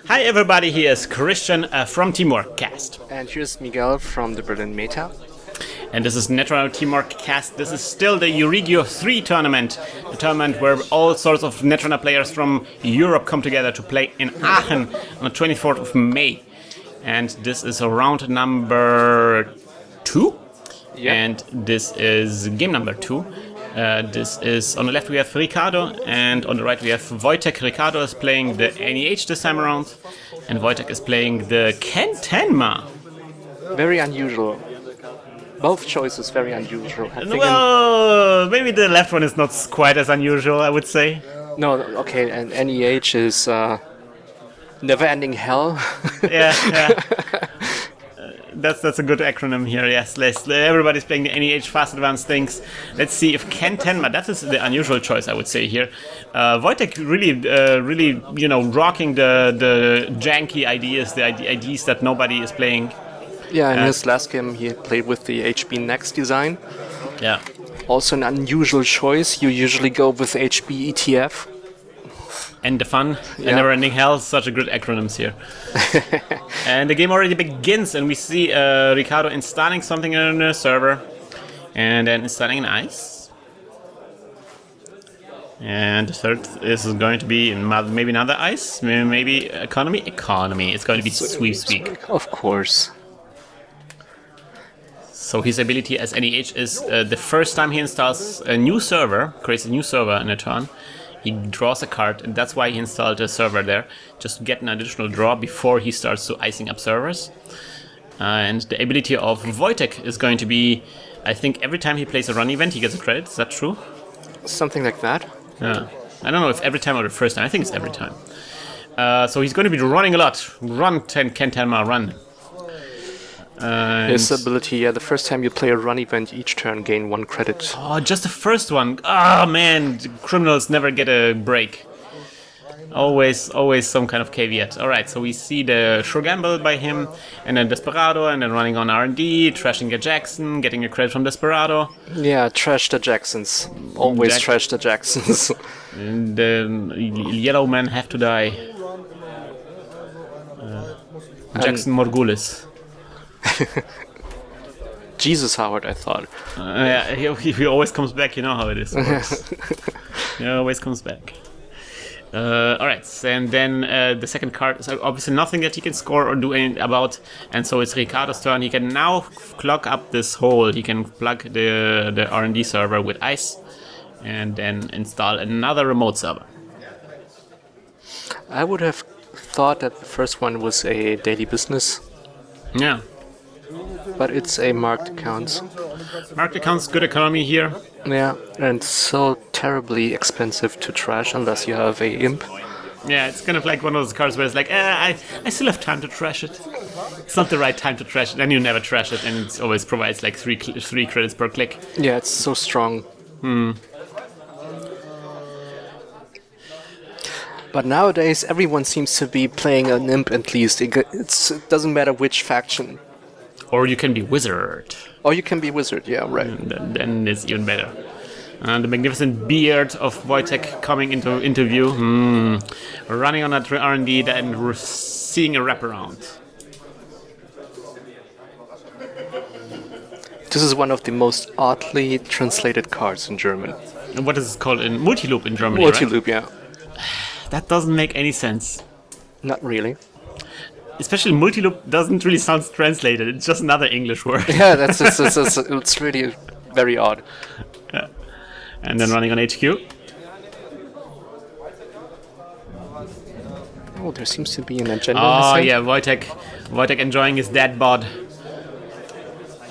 Hi everybody, here is Krystian from TeamworkCast. And here's Miguel from the Berlin Meta. And this is Netrunner TeamworkCast. This is still the Euregio 3 tournament, a tournament where all sorts of Netrunner players from Europe come together to play in Aachen on the 24th of May. And this is round number 2. Yep. And this is game number 2. This is, on the left we have Ricardo, and on the right we have Wojtek. Ricardo is playing the NEH this time around, and Wojtek is playing the Ken Tenma. Very unusual. Both choices very unusual. Well, maybe the left one is not quite as unusual, I would say. No, okay, and NEH is never-ending hell. Yeah. That's a good acronym here, yes. Everybody's playing the NEH Fast Advanced things. Let's see if Ken Tenma, that is the unusual choice, I would say here. Wojtek really, rocking the janky ideas, the ideas that nobody is playing. Yeah, in his last game he played with the HB Next design. Yeah. Also an unusual choice. You usually go with HB ETF. And the fun, and never-ending hell, such a good acronyms here. And the game already begins, and we see Ricardo installing something on the server, and then installing an ice. And the third is going to be maybe another ice, maybe economy. It's going to be sweep. Of course. So his ability as NEH is the first time he installs a new server, creates a new server in a turn, he draws a card, and that's why he installed a server there, just to get an additional draw before he starts to icing up servers. And the ability of Wojtek is going to be, I think every time he plays a run event, he gets a credit. Is that true? Something like that. Yeah. I don't know if every time or the first time. I think it's every time. So he's going to be running a lot. Run, Ken Tenma, run. His ability, the first time you play a run event, each turn gain 1 credit. Oh, just the first one. Ah, man, criminals never get a break. Always some kind of caveat. Alright, so we see the Sure Gamble by him, and then Desperado, and then running on R&D, trashing a Jackson, getting a credit from Desperado. Yeah, trash the Jacksons. Always trash the Jacksons. And the yellow men have to die. Jackson Morghulis. Jesus Howard, I thought. Yeah, he always comes back. You know how it is. He always comes back. Alright, and then the second card is obviously nothing that he can score or do anything about, and so it's Ricardo's turn. He can now clog up this hole. He can plug the R&D server with ice, and then install another remote server. I would have thought that the first one was a daily business. Yeah. But it's a marked account. Marked accounts, good economy here. Yeah, and so terribly expensive to trash unless you have a imp. Yeah, it's kind of like one of those cards where it's like, I still have time to trash it. It's not the right time to trash it, and you never trash it, and it always provides like 3 credits per click. Yeah, it's so strong. But nowadays, everyone seems to be playing an imp at least. It doesn't matter which faction. Or you can be wizard. Or you can be wizard, yeah, right. And then it's even better. And the magnificent beard of Wojtek coming into view. Running on that R&D and seeing a wraparound. This is one of the most oddly translated cards in German. And what is it called? In Multiloop in Germany, Multiloop, right? Yeah. That doesn't make any sense. Not really. Especially Multiloop doesn't really sound translated. It's just another English word. Yeah, it's really very odd. Yeah. And then running on HQ. Oh, there seems to be an agenda. Oh yeah, Wojtek enjoying his dead bod.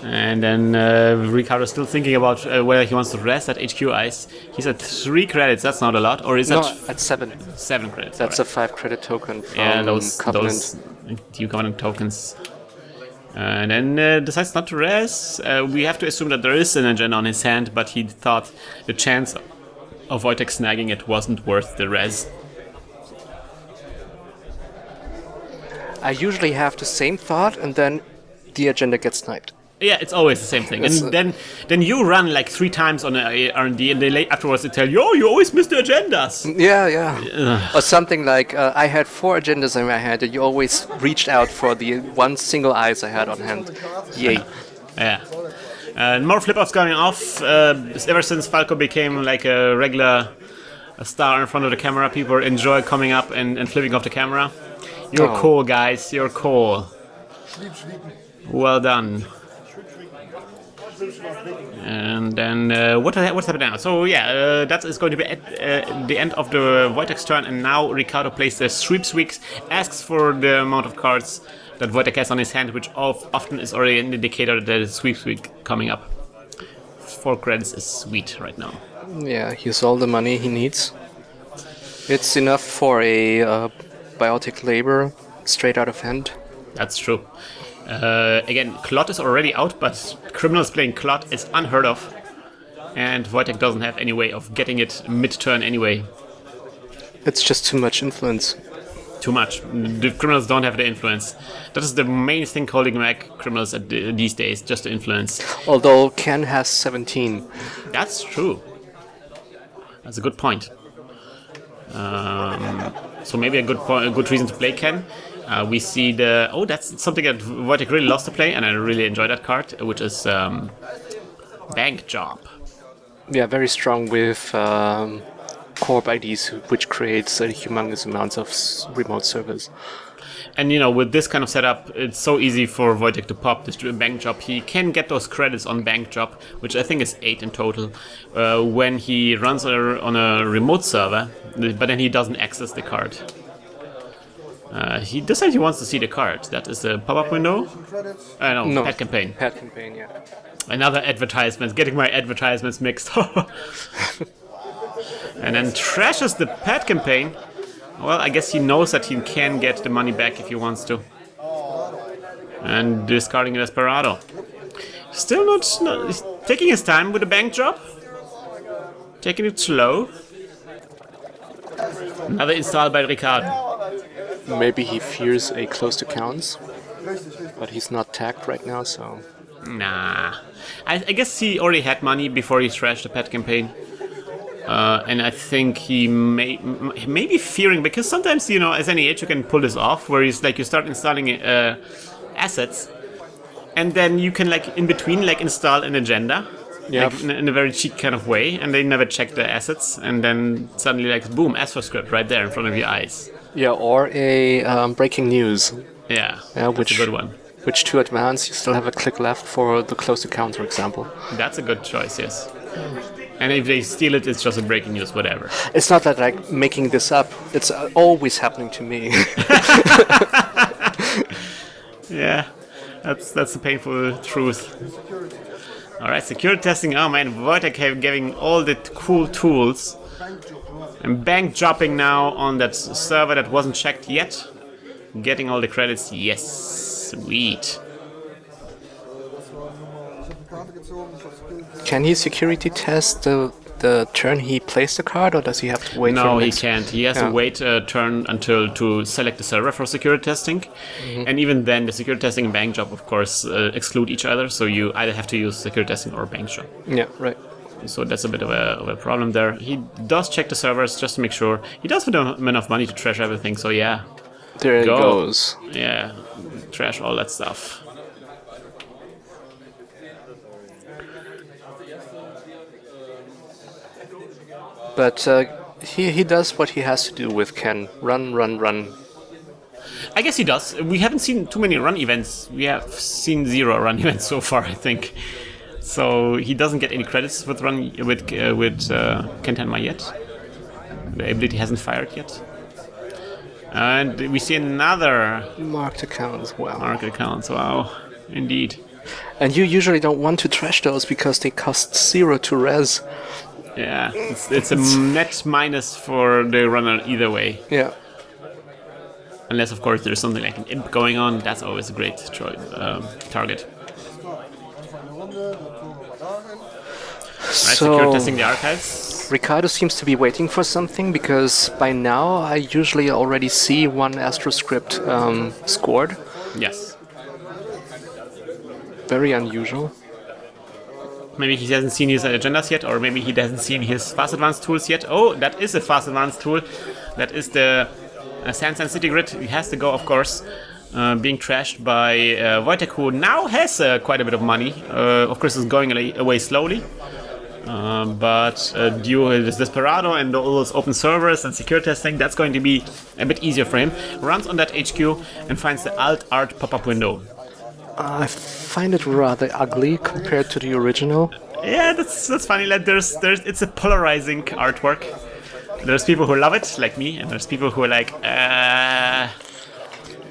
And then Ricardo still thinking about whether he wants to rest at HQ Ice. He's at 3 credits. That's not a lot, or is that at 7? 7 credits. That's right. a 5 credit token from Covenant. Those Covenant tokens. And then decides not to rest. We have to assume that there is an agenda on his hand, but he thought the chance of Wojtek snagging it wasn't worth the res. I usually have the same thought, and then the agenda gets sniped. Yeah, it's always the same thing. And then you run like 3 times on a R&D, and they afterwards they tell you, oh, you always miss the agendas. Yeah. Or something like, I had 4 agendas in my hand, and you always reached out for the one single ice I had on hand. Yay. Yeah. More flip-offs going off. Ever since Falco became like a regular star in front of the camera, people enjoy coming up and flipping off the camera. You're cool, guys. You're cool. Well done. And then what's happening now? So yeah, that is going to be at the end of the Wojtek's turn, and now Ricardo plays the sweeps, asks for the amount of cards that Wojtek has on his hand, which often is already an indicator that there's sweeps coming up. 4 credits is sweet right now. Yeah, he's all the money he needs. It's enough for a biotic labor straight out of hand. That's true. Again, Clot is already out, but criminals playing Clot is unheard of. And Wojtek doesn't have any way of getting it mid-turn anyway. It's just too much influence. Too much. The criminals don't have the influence. That is the main thing holding back criminals these days, just the influence. Although Ken has 17. That's true. That's a good point. So maybe a good reason to play Ken. We see that's something that Wojtek really loves to play, and I really enjoy that card, which is Bank Job. Yeah, very strong with Corp IDs, which creates a humongous amounts of remote servers. And with this kind of setup, it's so easy for Wojtek to pop this Bank Job. He can get those credits on Bank Job, which I think is 8 in total, when he runs on a remote server, but then he doesn't access the card. He decides he wants to see the card. That is a pop-up window? No, Pet Campaign. Pet Campaign, yeah. Another advertisement. Getting my advertisements mixed. And then trashes the Pet Campaign. Well, I guess he knows that he can get the money back if he wants to. And discarding Desperado. Still not he's taking his time with the Bank Job. Taking it slow. Another install by Ricardo. Maybe he fears a closed accounts, but he's not tagged right now, so... Nah. I guess he already had money before he trashed the Pet Campaign. And I think he may be fearing, because sometimes, as any age you can pull this off, where you start installing assets, and then you can, in between, install an agenda. Yeah. In a very cheap kind of way, and they never check the assets, and then suddenly, boom, AstroScript right there in front of your eyes. Yeah, or a breaking news. Yeah, that's a good one. Which to advance, you still have a click left for the closed account, for example. That's a good choice, yes. And if they steal it, it's just a breaking news, whatever. It's not that making this up. It's always happening to me. Yeah, that's the painful truth. Alright, security testing. Oh man, Wojtek giving all the cool tools. And bank dropping now on that server that wasn't checked yet. Getting all the credits. Yes, sweet. Can he security test the turn he placed the card, or does he have to wait for No, he can't. He has to wait a turn to select the server for security testing. Mm-hmm. And even then, the security testing and bank job, of course, exclude each other. So you either have to use security testing or bank job. Yeah, right. So that's a bit of a problem there. He does check the servers just to make sure. He does have enough money to trash everything, so yeah. There it goes. Yeah, trash all that stuff. But he does what he has to do with Ken. Run. I guess he does. We haven't seen too many run events. We have seen 0 run events so far, I think. So he doesn't get any credits with Ken Tenma yet. The ability hasn't fired yet. And we see another marked accounts. Wow. Marked accounts. Wow, indeed. And you usually don't want to trash those because they cost 0 to res. Yeah, it's a net minus for the runner either way. Yeah. Unless, of course, there's something like an imp going on. That's always a great target. Right, secure testing the archives. Ricardo seems to be waiting for something, because by now I usually already see one AstroScript scored. Yes. Very unusual. Maybe he hasn't seen his agendas yet, or maybe he hasn't seen his fast advanced tools yet. Oh, that is a fast advanced tool. That is the Sands and City Grid. He has to go, of course, being trashed by Wojtek, who now has quite a bit of money. Of course, is going away slowly. But due to this Desperado and all those open servers and secure testing, that's going to be a bit easier for him. Runs on that HQ and finds the Alt Art pop-up window. I find it rather ugly compared to the original. Yeah, that's funny. Like it's a polarizing artwork. There's people who love it, like me, and there's people who are like,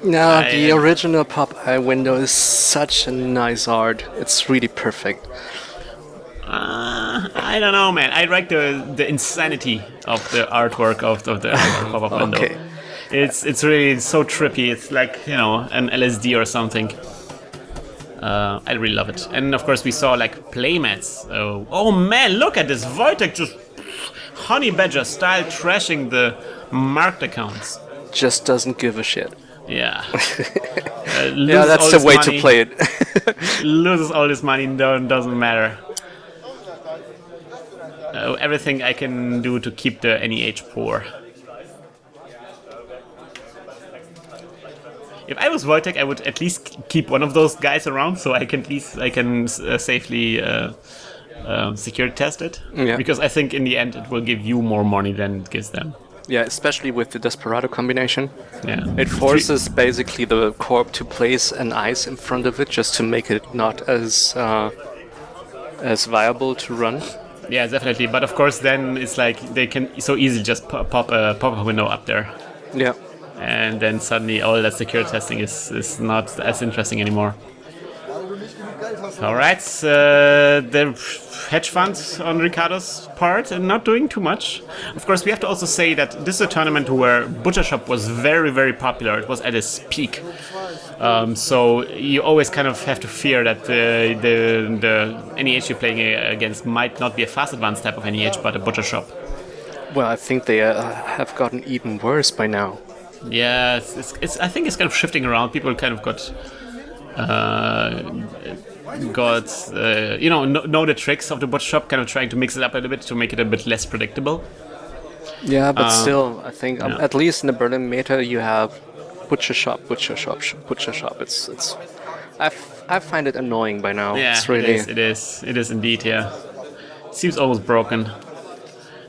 No, the original pop-eye window is such a nice art. It's really perfect. I don't know, man. I like the insanity of the artwork of the pop-up window. Okay. It's really so trippy. It's like, you know, an LSD or something. I really love it. And of course we saw like playmats. Oh man, look at this. Wojtek just honey badger style trashing the marked accounts. Just doesn't give a shit. Yeah. Yeah, that's the way to play it. Loses all his money, doesn't matter. Everything I can do to keep the NEH poor. If I was Wojtek, I would at least keep one of those guys around, so I can safely security test it. Yeah. Because I think in the end it will give you more money than it gives them. Yeah, especially with the Desperado combination. Yeah. It forces basically the corp to place an ice in front of it just to make it not as viable to run. Yeah, definitely. But of course, then it's like they can so easily just pop a window up there. Yeah. And then suddenly all that secure testing is not as interesting anymore. Alright, the hedge fund on Ricardo's part and not doing too much. Of course, we have to also say that this is a tournament where Butcher Shop was very, very popular. It was at its peak. So you always kind of have to fear that the NEH you're playing against might not be a fast advanced type of NEH, but a Butcher Shop. Well, I think they have gotten even worse by now. Yeah, I think it's kind of shifting around. People kind of got know the tricks of the bot shop, kind of trying to mix it up a little bit to make it a bit less predictable. Yeah, but still, I think at least in the Berlin meta you have butcher shop. It's I find it annoying by now. Yeah, it's really... it is indeed. Yeah, seems almost broken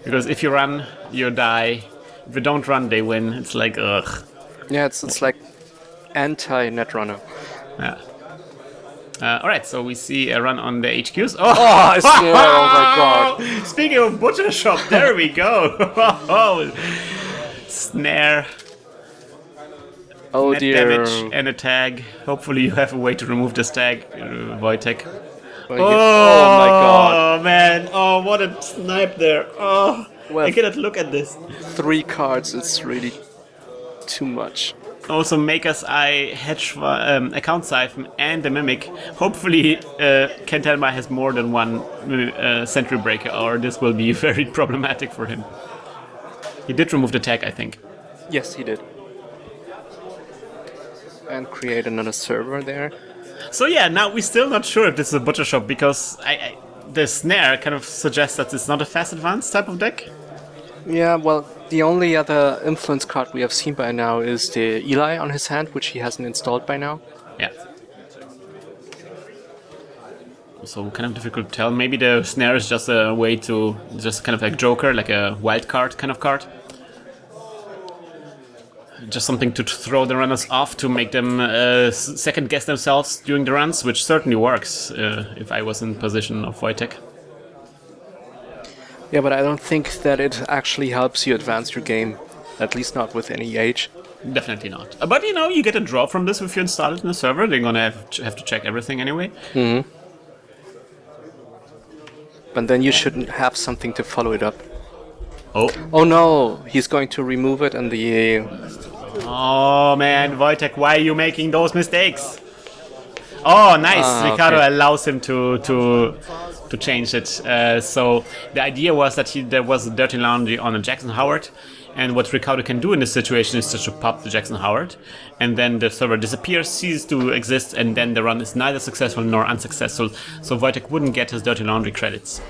because if you run, you die. If you don't run, they win. It's like ugh. Yeah, it's like anti-Netrunner. Yeah. Alright, so we see a run on the HQs. Oh, snare, oh my god. Speaking of butcher shop, there we go. Snare. Oh Net dear. damage and a tag. Hopefully you have a way to remove this tag, Wojtek. Oh my god. Oh man, oh what a snipe there. Oh, Well, I cannot look at this. 3 cards, it's really too much. Also, Maker's Eye, Account Siphon, and the Mimic. Hopefully, Ken Tenma has more than one Sentry Breaker, or this will be very problematic for him. He did remove the tag, I think. Yes, he did. And create another server there. So yeah, now we're still not sure if this is a Butcher Shop, because the Snare kind of suggests that it's not a fast advanced type of deck. Yeah, well, the only other influence card we have seen by now is the Eli on his hand, which he hasn't installed by now. Yeah. So kind of difficult to tell. Maybe the Snare is just a way to, just kind of like Joker, like a wild card kind of card. Just something to throw the runners off to make them second guess themselves during the runs, which certainly works if I was in position of Wojtek. Yeah, but I don't think that it actually helps you advance your game. At least not with any age. Definitely not. But you know, you get a draw from this if you install it in the server. They're gonna have to check everything anyway. Mm-hmm. But then you shouldn't have something to follow it up. Oh no, he's going to remove it and the... Oh man, Wojtek, why are you making those mistakes? Oh, nice. Ricardo allows him to change it. So the idea was that there was a dirty laundry on a Jackson Howard, And what Ricardo can do in this situation is just to pop the Jackson Howard, and then the server disappears, ceases to exist, and then the run is neither successful nor unsuccessful. So Wojtek wouldn't get his dirty laundry credits.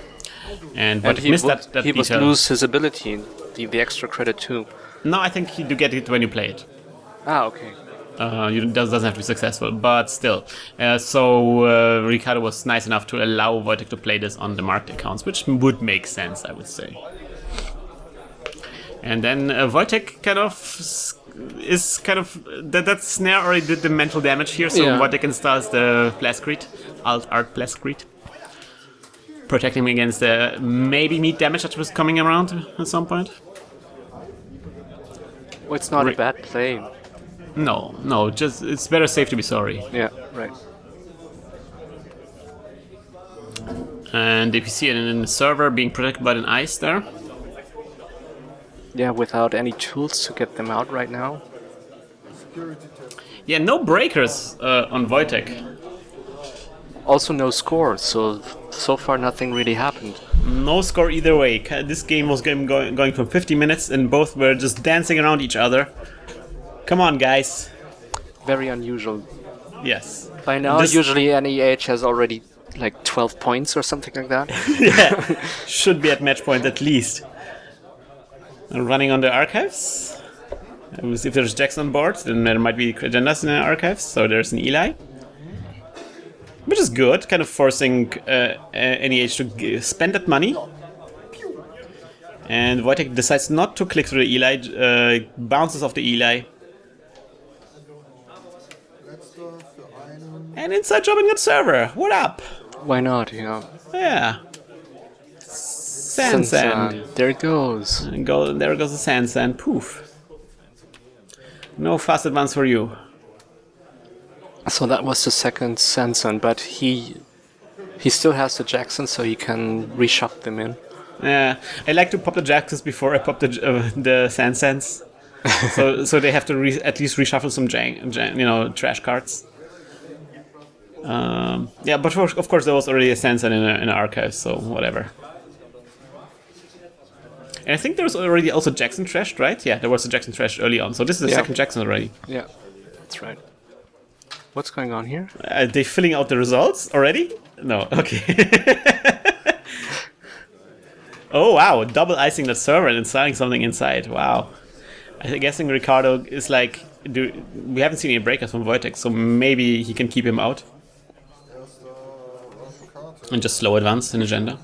And Wojtek missed that he detail. would lose his ability, the extra credit too. No, I think you do get it when you play it. Ah, okay. Doesn't have to be successful, but still. So Ricardo was nice enough to allow Wojtek to play this on the marked accounts, which would make sense, I would say. And then Wojtek that snare already did the mental damage here, so Wojtek installs the Blastcrete, Alt-Art Blastcrete, protecting him against the maybe meat damage that was coming around at some point. Well, it's not a bad play. No, just it's better safe to be sorry. Yeah, right. And if you see it in the server being protected by an ice there. Yeah, without any tools to get them out right now. Yeah, no breakers on Wojtek. Also no score, so far nothing really happened. No score either way. This game was going for 50 minutes and both were just dancing around each other. Come on, guys. Very unusual. Yes. By now, usually NEH has already like 12 points or something like that. Yeah, should be at match point at least. Running on the archives. If there's Jackson on board, then there might be agendas in the archives. So there's an Eli, which is good, kind of forcing NEH to spend that money. And Wojtek decides not to click through the Eli, bounces off the Eli. And inside job in that server. What up? Why not, you know? Yeah. Sand. There it goes. There goes the sand. Poof. No fast advance for you. So that was the second Sansan, but he still has the Jackson, so he can reshuffle them in. Yeah, I like to pop the Jacksons before I pop the Sands. so they have to at least reshuffle some trash cards. Yeah, but of course there was already a Sansan in the archive, so whatever. And I think there was already also Jackson trashed, right? Yeah, there was a Jackson trashed early on, so this is the second Jackson already. Yeah, that's right. What's going on here? Are they filling out the results already? No, okay. Oh wow, double icing that server and installing something inside. Wow. I'm guessing Ricardo is like... we haven't seen any breakers from Wojtek, so maybe he can keep him out. And just slow advance in agenda.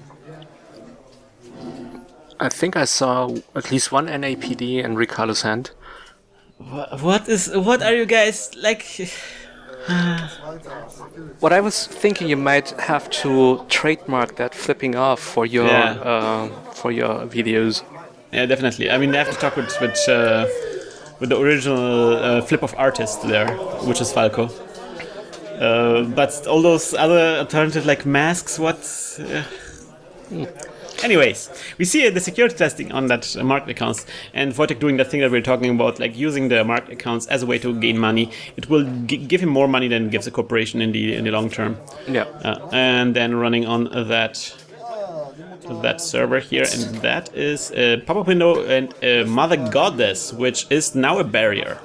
I think I saw at least one NAPD in Ricardo's hand. What are you guys like? What I was thinking, you might have to trademark that flipping off for your videos. Yeah, definitely. I mean, they have to talk with the original flip of artist there, which is Falco. But all those other alternative like masks, what? Anyways, we see the security testing on that marked accounts, and Wojtek doing that thing that we're talking about, like using the marked accounts as a way to gain money. It will give him more money than it gives a corporation in the long term. Yeah. And then running on that server here, and that is a pop-up window and a Mother Goddess, which is now a barrier.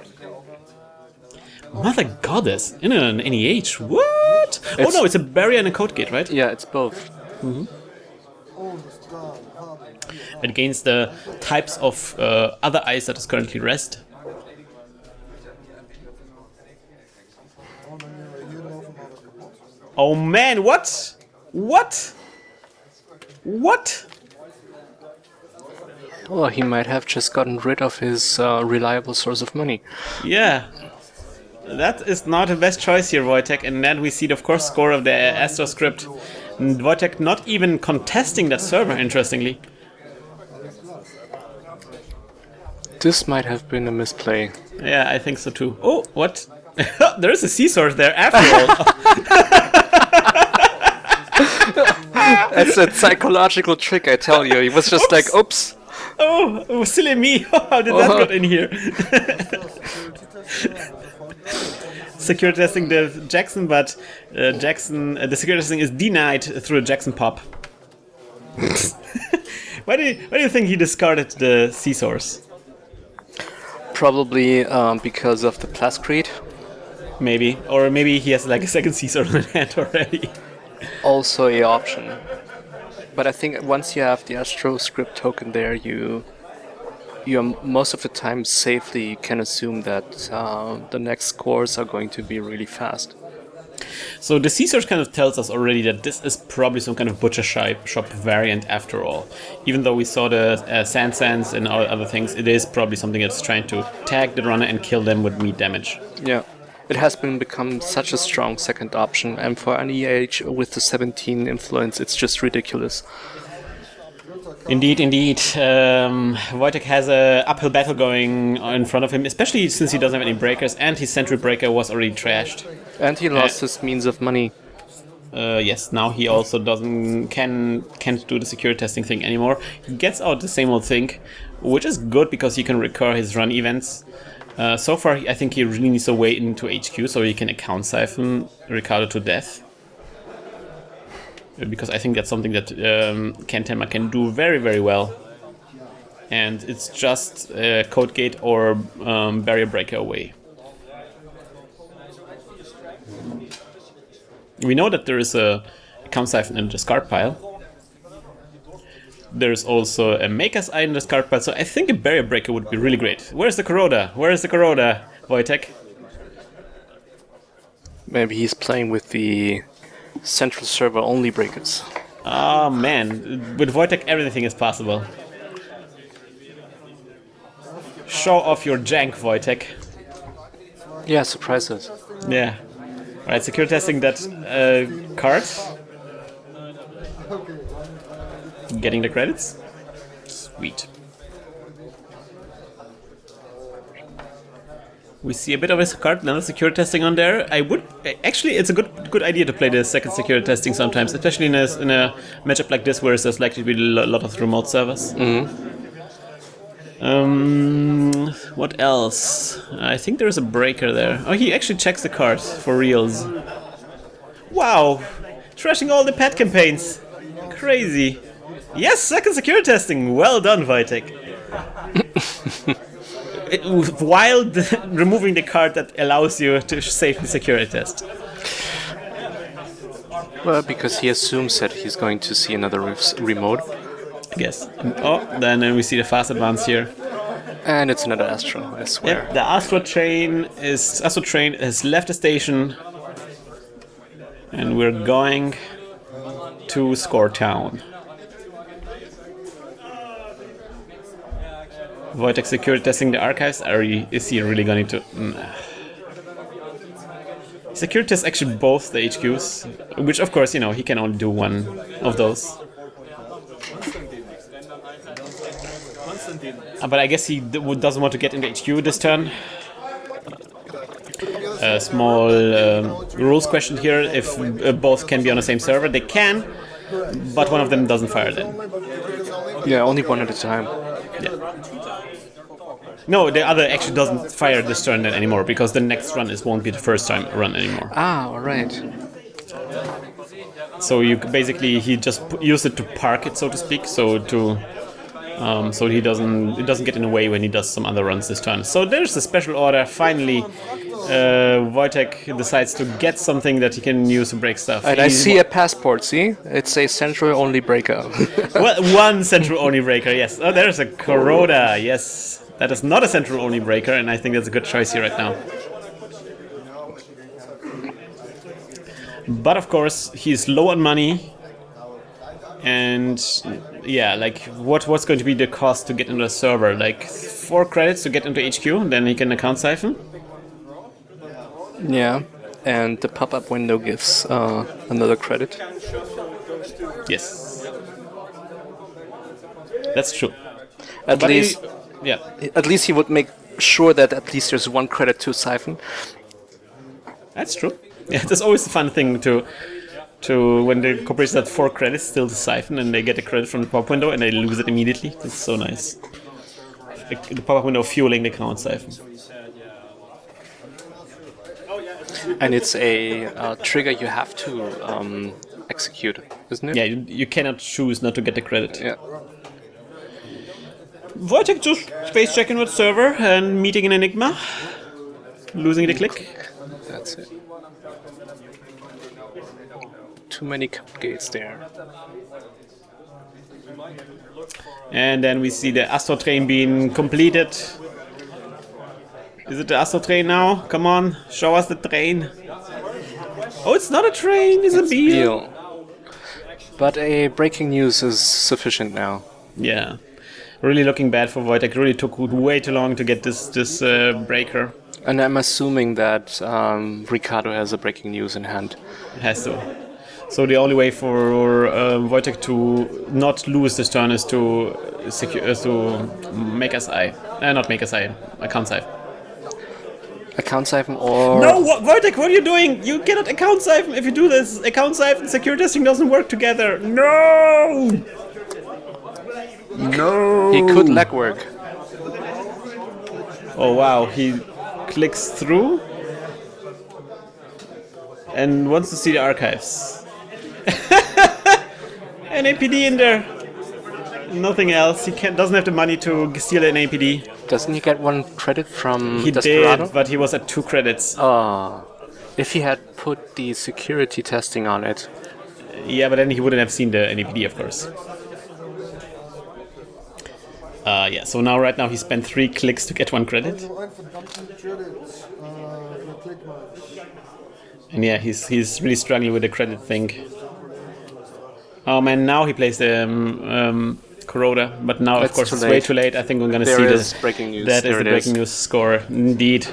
Mother Goddess in an NEH? What? Oh no, it's a barrier and a code gate, right? Yeah, it's both. Mm-hmm. Against the types of other ice that is currently rest. Oh man, what? What? Well, he might have just gotten rid of his reliable source of money. Yeah. That is not the best choice here, Wojtek. And then we see the, of course, score of the Astro script. And Wojtek not even contesting that server, interestingly. This might have been a misplay. Yeah, I think so too. Oh, what? There is a C-source there after all. That's a psychological trick, I tell you. He was just like, oops. Oh, silly me. How did that get in here? Security testing the Jackson, but the security testing is denied through a Jackson pop. Why do you think he discarded the C-source? Probably because of the Plascrete. Maybe. Or maybe he has like a second Caesar in hand already. Also a option. But I think once you have the Astro script token there, you most of the time safely can assume that the next scores are going to be really fast. So the Caesars kind of tells us already that this is probably some kind of butcher shop variant after all. Even though we saw the Sand Sands and all other things, it is probably something that's trying to tag the runner and kill them with meat damage. Yeah. It has become such a strong second option, and for an EH with the 17 influence, it's just ridiculous. Indeed. Wojtek has a uphill battle going in front of him, especially since he doesn't have any breakers, and his Sentry Breaker was already trashed. And he lost his means of money. Yes, now he also can't do the security testing thing anymore. He gets out the same old thing, which is good because he can recur his run events. So far, I think he really needs to wait into HQ so he can account siphon Ricardo to death. Because I think that's something that Ken Tenma can do very, very well. And it's just Code Gate or Barrier Breaker away. We know that there is a account siphon in the discard pile. There's also a Maker's Eye in the discard pile, so I think a Barrier Breaker would be really great. Where's the Kuroda, Wojtek? Maybe he's playing with the central server only breakers. Oh man, with Wojtek everything is possible. Show off your jank, Wojtek. Yeah, surprise us. Yeah. Alright, secure testing that card. Getting the credits. Sweet. We see a bit of a card, another secure testing on there. Actually, it's a good idea to play the second secure testing sometimes, especially in a matchup like this where there's likely to be a lot of remote servers. What else? I think there's a breaker there. Oh, he actually checks the card for reals. Wow! Trashing all the pet campaigns. Crazy. Yes, second secure testing. Well done, Wojtek. While removing the card that allows you to safely security test. Well, because he assumes that he's going to see another remote. I guess. Oh, then we see the fast advance here. And it's another Astro, I swear. Yep, the Astro train has left the station. And we're going to Score Town. Wojtek security testing the archives. Is he really going to? Security tests actually both the HQs, which of course, he can only do one of those. But I guess he doesn't want to get into HQ this turn. A small rules question here. If both can be on the same server, they can, but one of them doesn't fire then. Yeah, only one at a time. Yeah. No, the other actually doesn't fire this turn then anymore because the next run won't be the first time run anymore. Ah, alright. So he just used it to park it, so to speak, so it doesn't get in the way when he does some other runs this turn. So there's a special order. Finally, Wojtek decides to get something that he can use to break stuff. And I see a passport. See, it's a central only breaker. Well, one central only breaker. Yes. Oh, there's a Kuroda. Yes. That is not a central only breaker, and I think that's a good choice here right now. But of course, he's low on money, and yeah, like what's going to be the cost to get into the server? Like 4 credits to get into HQ, then he can account siphon. Yeah, and the pop-up window gives another credit. Yes, that's true. At least he would make sure that at least there's 1 credit to siphon. That's true. Yeah, that's always a fun thing to when the corporation has 4 credits still to siphon and they get a credit from the pop-up window and they lose it immediately. That's so nice. The pop-up window fueling the account siphon. And it's a trigger you have to execute, isn't it? Yeah, you cannot choose not to get the credit. Yeah. Wojtek just space checking with server and meeting an Enigma. Losing the click. That's it. Too many code gates there. And then we see the Astro train being completed. Is it the Astro train now? Come on, show us the train. Oh, it's not a train, it's a beer. But a breaking news is sufficient now. Yeah. Really looking bad for Wojtek. Really took way too long to get this breaker. And I'm assuming that Ricardo has a breaking news in hand. Has to. So the only way for Wojtek to not lose this turn is to make SI. Not make SI. Account siphon. Account siphon or... No, Wojtek, what are you doing? You cannot account siphon. If you do this, account siphon and secure testing doesn't work together. No! No! He could legwork. Oh wow, he clicks through and wants to see the archives. An APD in there. Nothing else. He doesn't have the money to steal an APD. Doesn't he get 1 credit from He Desperado? did, but he was at 2 credits. If he had put the security testing on it. Yeah, but then he wouldn't have seen the NAPD, of course. Yeah, so right now he spent 3 clicks to get 1 credit. And yeah, he's really struggling with the credit thing. Oh man, now he plays the Kuroda, but now of course it's way too late. I think we're gonna see this. Breaking news. That is the breaking news score, indeed.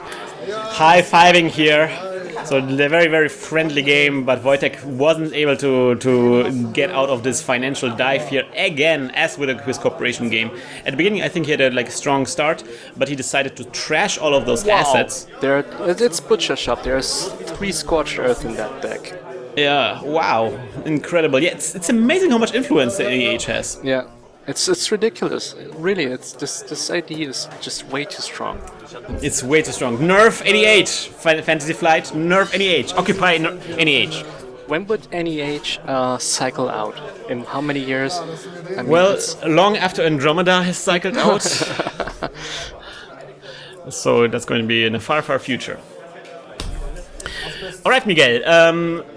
High-fiving here. So the very, very friendly game, but Wojtek wasn't able to get out of this financial dive here again, as with his corporation game. At the beginning, I think he had a strong start, but he decided to trash all of those assets. It's Butcher Shop. There's 3 Scorched Earth in that deck. Yeah, wow, incredible. Yeah, it's amazing how much influence the AEH has. Yeah, it's ridiculous. Really, it's this idea is just way too strong. It's way too strong. Nerf NEH, Fantasy Flight, Nerf NEH, Occupy NEH. When would NEH cycle out? In how many years? I mean, long after Andromeda has cycled out. So that's going to be in the far, far future. Alright, Miguel,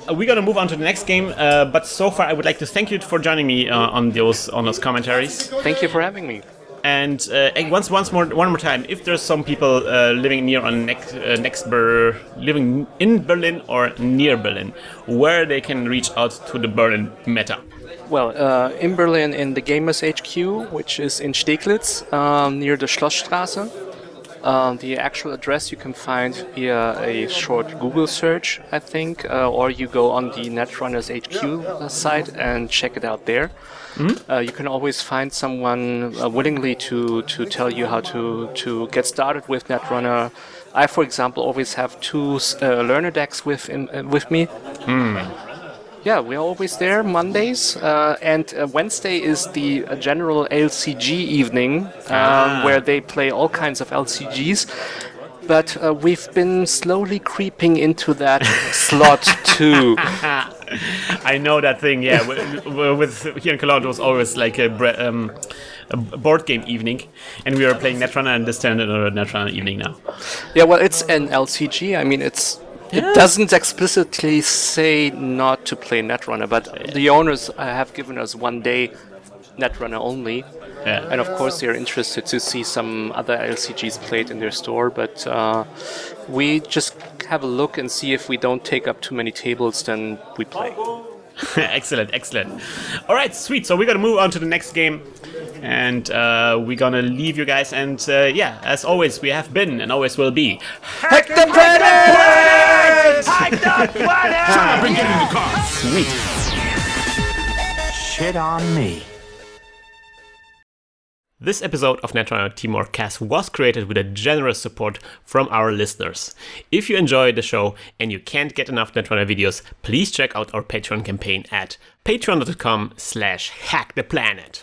we're going to move on to the next game, but so far I would like to thank you for joining me on those commentaries. Thank you for having me. And one more time, if there's some people living near on living in Berlin or near Berlin, where they can reach out to the Berlin meta. Well, in Berlin, in the Gamers HQ, which is in Steglitz, near the Schlossstraße. The actual address you can find via a short Google search, I think, or you go on the Netrunner's HQ site and check it out there. Mm-hmm. You can always find someone willingly to tell you how to get started with Netrunner. I, for example, always have 2 learner decks with me. Yeah, we're always there Mondays, and Wednesday is the general LCG evening, where they play all kinds of LCGs. But we've been slowly creeping into that slot too. I know that thing. Yeah, with here in Cologne, it was always like a board game evening, and we were playing Netrunner, and this turned into a Netrunner evening now. Yeah, well, it's an LCG. I mean, it doesn't explicitly say not to play Netrunner, but the owners have given us 1 day Netrunner only. Yeah. And of course they're interested to see some other LCGs played in their store, but we just have a look and see if we don't take up too many tables, then we play. Excellent. All right, sweet. So we're going to move on to the next game, and we're going to leave you guys. And as always, we have been and always will be. Hack the planet! Hack the planet! Shut up and get in the car! Sweet. Shit on me. This episode of Netrunner TeamworkCast was created with a generous support from our listeners. If you enjoy the show and you can't get enough Netrunner videos, please check out our Patreon campaign at patreon.com/hacktheplanet.